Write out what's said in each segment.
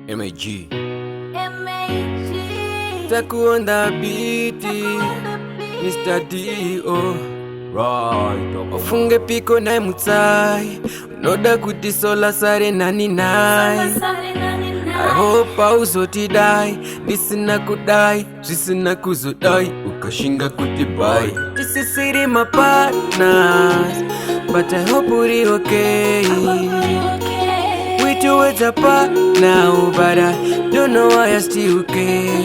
MAG Takuonda biti Mr. D.O. Right. Ofunge piko na mutai Unoda kutisola sare nani nai I hope hauzotidai Nisina kudai, jisina kuzudai Ukashinga kutibai This is city my partners But I hope we're okay We two words apart now But I don't know why I still care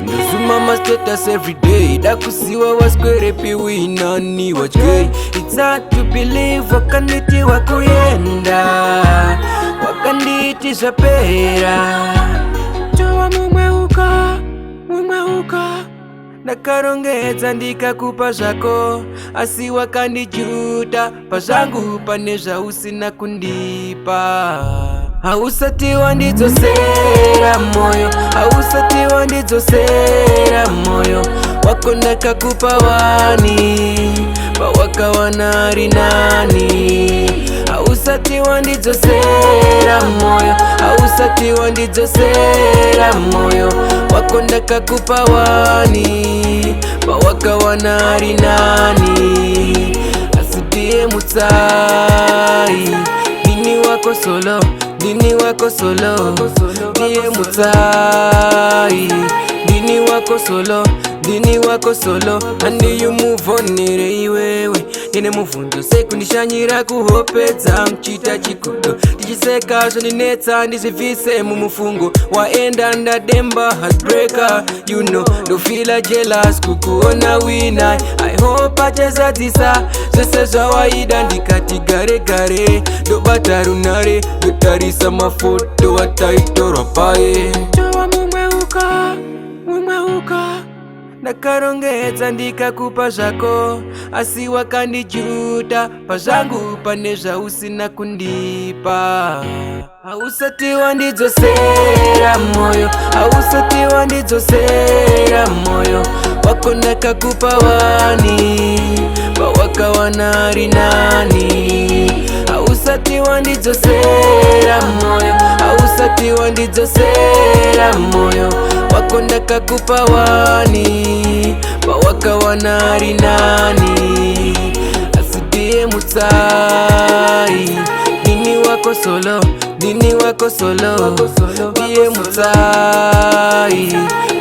Nuzuma my status every day Dakusiwa waskwerepi winani wachkei It's hard to believe wakaniti wakuyenda Wakanditi zapera Jowa mumeuka Nakarongeza ndika kupa zako Asi wakandijuta Pazangu paneza usina kundipa Hausatiwa ndizo sera moyo Hausatiwa ndizo sera moyo Wakondaka kupa wani Bawaka wanari nani Hausatiwa ndizo sera moyo Hausatiwa ndizo sera moyo Wakondaka kupa wani Bawaka wanari nani Asudie mutai Dini wako solo Dini wako solo Diye mutai Dini wako solo Dini wako solo Andi you move on nire iwewe Nine mufunzo sekundishanyira kuhopeza mchita chikudo Tijiseka zonineta ndizivise mumufungo Waenda ndademba heartbreaker You know, don't feel a jealous kukuona wina I hope acheza tisa Zese zawaida ndikati gare gare Do batarunare, do tarisa mafoto Wataitora pae Jowa mumeuka Nakarongeza ndika kupa zako Asi wakandijuta Pazangu paneza usina kundipa Hausatiwa ndizo sera moyo Hausatiwa ndizo sera moyo Wakondaka kupa wani Bawaka wanari nani Hausatiwa ndizo sera moyo Hausatiwa ndizo sera moyo Wakondaka kupa wani Bawaka wanari nani Asudie mutai Dini wako solo Dini wako solo Diye mutai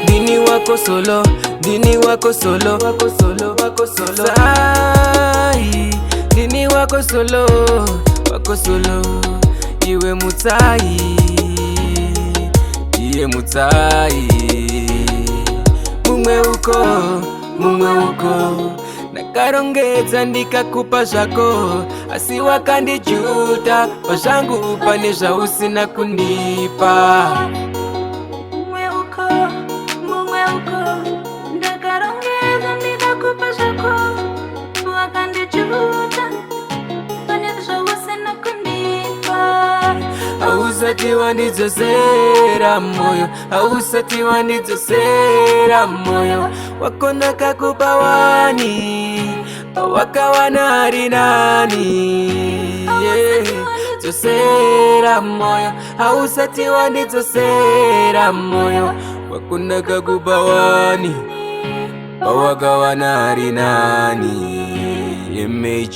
Dini wako solo Dini wako solo Mutai Dini wako solo Wako solo Iwe mutai Iye mutai Mumeuko Nakarongeza ndika kupa zako Asi wakandijuta Pazangu paneza usina kundipa Mumeuko Nakarongeza ndika kupa zako Wakandijuta Paneza usina kundipa Hausatiwa ndizo sera moyo Hausatiwa ndizo sera moyo Wakondaka kupa wani Bawaka wanari nani Ndizo sera moyo Hausatiwa ndizo sera moyo Wakondaka kupa wani Bawaka wanari nani MAG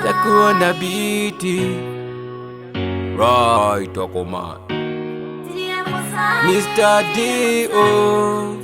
Takuonda biti Right, Okoman Mr. D.O.